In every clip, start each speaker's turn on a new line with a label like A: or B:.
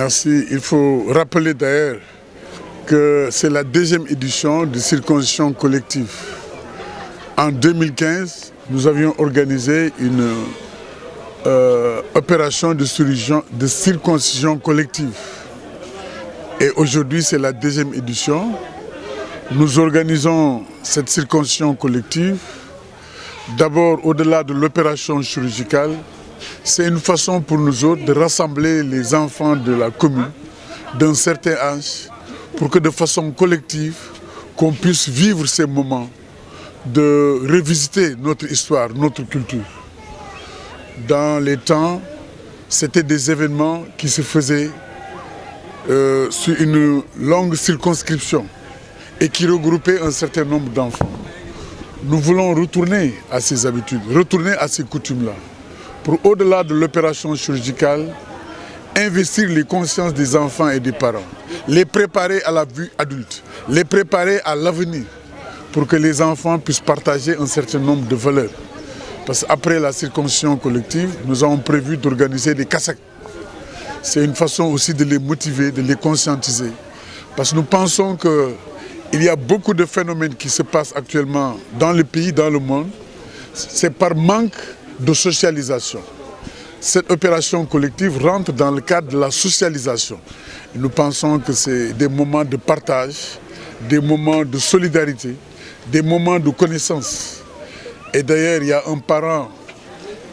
A: Merci. Il faut rappeler d'ailleurs que c'est la deuxième édition de circoncision collective. En 2015, nous avions organisé une opération de circoncision collective. Et aujourd'hui, c'est la deuxième édition. Nous organisons cette circoncision collective. D'abord, au-delà de l'opération chirurgicale, c'est une façon pour nous autres de rassembler les enfants de la commune d'un certain âge pour que de façon collective, qu'on puisse vivre ces moments de revisiter notre histoire, notre culture. Dans les temps, c'était des événements qui se faisaient sur une longue circonscription et qui regroupaient un certain nombre d'enfants. Nous voulons retourner à ces habitudes, retourner à ces coutumes-là, pour au-delà de l'opération chirurgicale, investir les consciences des enfants et des parents, les préparer à la vie adulte, les préparer à l'avenir, pour que les enfants puissent partager un certain nombre de valeurs. Parce qu'après la circoncision collective, nous avons prévu d'organiser des cassettes. C'est une façon aussi de les motiver, de les conscientiser. Parce que nous pensons qu'il y a beaucoup de phénomènes qui se passent actuellement dans le pays, dans le monde. C'est par manque de socialisation. Cette opération collective rentre dans le cadre de la socialisation. Et nous pensons que c'est des moments de partage, des moments de solidarité, des moments de connaissance. Et d'ailleurs, il y a un parent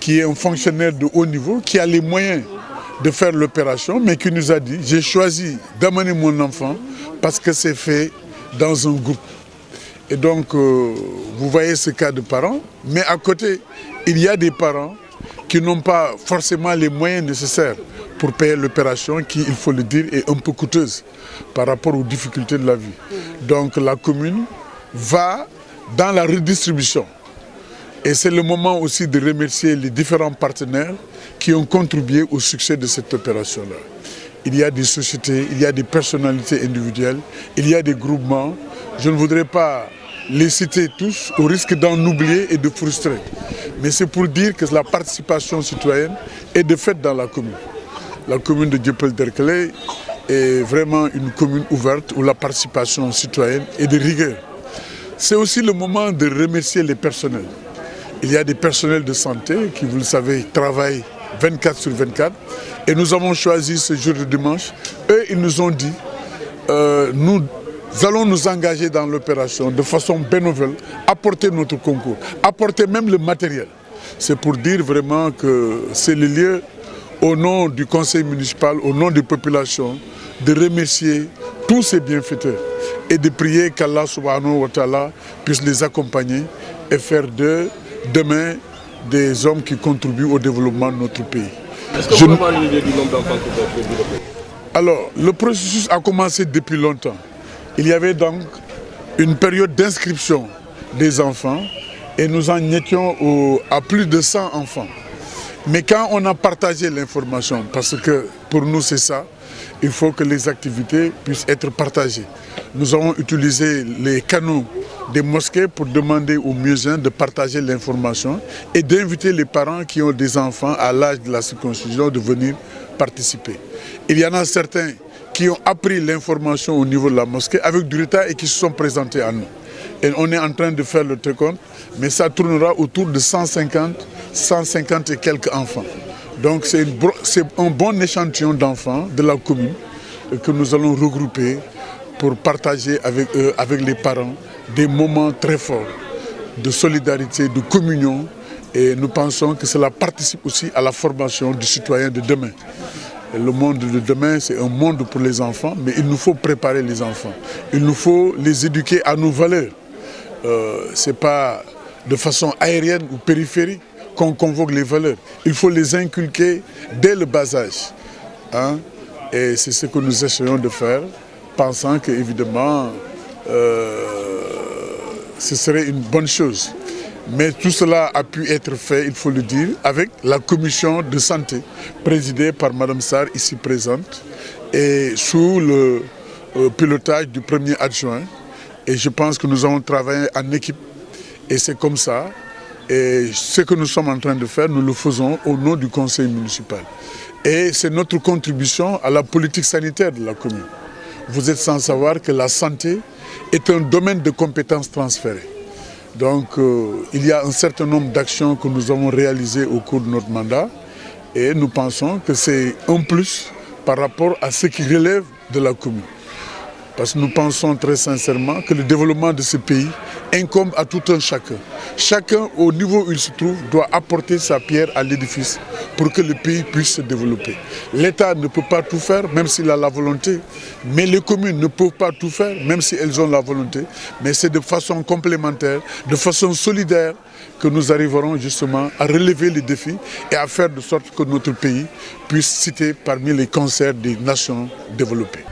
A: qui est un fonctionnaire de haut niveau, qui a les moyens de faire l'opération, mais qui nous a dit « J'ai choisi d'amener mon enfant parce que c'est fait dans un groupe ». Et donc, vous voyez ce cas de parents, mais à côté, il y a des parents qui n'ont pas forcément les moyens nécessaires pour payer l'opération qui, il faut le dire, est un peu coûteuse par rapport aux difficultés de la vie. Donc la commune va dans la redistribution. Et c'est le moment aussi de remercier les différents partenaires qui ont contribué au succès de cette opération-là. Il y a des sociétés, il y a des personnalités individuelles, il y a des groupements. Je ne voudrais pas les citer tous au risque d'en oublier et de frustrer. Mais c'est pour dire que la participation citoyenne est de fait dans la commune. La commune de Dieuppeul-Derklé est vraiment une commune ouverte où la participation citoyenne est de rigueur. C'est aussi le moment de remercier les personnels. Il y a des personnels de santé qui, vous le savez, travaillent 24 sur 24. Et nous avons choisi ce jour de dimanche. Eux, ils nous ont dit, nous allons nous engager dans l'opération de façon bénévole, apporter notre concours, apporter même le matériel. C'est pour dire vraiment que c'est le lieu, au nom du conseil municipal, au nom des populations, de remercier tous ces bienfaiteurs et de prier qu'Allah subhanahu wa ta'ala puisse les accompagner et faire d'eux demain des hommes qui contribuent au développement de notre pays.
B: Est-ce que vous avez une idée du nombre d'enfants que vous avez développé?
A: Alors, le processus a commencé depuis longtemps. Il y avait donc une période d'inscription des enfants et nous en étions à plus de 100 enfants. Mais quand on a partagé l'information, parce que pour nous c'est ça, il faut que les activités puissent être partagées. Nous avons utilisé les canaux des mosquées pour demander aux muezzins de partager l'information et d'inviter les parents qui ont des enfants à l'âge de la circoncision de venir participer. Il y en a certains qui ont appris l'information au niveau de la mosquée avec du retard et qui se sont présentés à nous. Et on est en train de faire le décompte, mais ça tournera autour de 150 et quelques enfants. Donc c'est un bon échantillon d'enfants de la commune que nous allons regrouper pour partager avec eux, avec les parents, des moments très forts de solidarité, de communion. Et nous pensons que cela participe aussi à la formation du citoyen de demain. Et le monde de demain, c'est un monde pour les enfants, mais il nous faut préparer les enfants. Il nous faut les éduquer à nos valeurs. Ce n'est pas de façon aérienne ou périphérique qu'on convoque les valeurs. Il faut les inculquer dès le bas âge. Hein? Et c'est ce que nous essayons de faire, pensant qu'évidemment, ce serait une bonne chose. Mais tout cela a pu être fait, il faut le dire, avec la commission de santé, présidée par Mme Sarr, ici présente, et sous le pilotage du premier adjoint. Et je pense que nous avons travaillé en équipe. Et c'est comme ça Et ce que nous sommes en train de faire, nous le faisons au nom du conseil municipal. Et c'est notre contribution à la politique sanitaire de la commune. Vous êtes sans savoir que la santé est un domaine de compétences transférées. Donc il y a un certain nombre d'actions que nous avons réalisées au cours de notre mandat et nous pensons que c'est un plus par rapport à ce qui relève de la commune. Parce que nous pensons très sincèrement que le développement de ce pays incombe à tout un chacun. Chacun, au niveau où il se trouve, doit apporter sa pierre à l'édifice pour que le pays puisse se développer. L'État ne peut pas tout faire, même s'il a la volonté, mais les communes ne peuvent pas tout faire, même si elles ont la volonté. Mais c'est de façon complémentaire, de façon solidaire, que nous arriverons justement à relever les défis et à faire de sorte que notre pays puisse citer parmi les concerts des nations développées.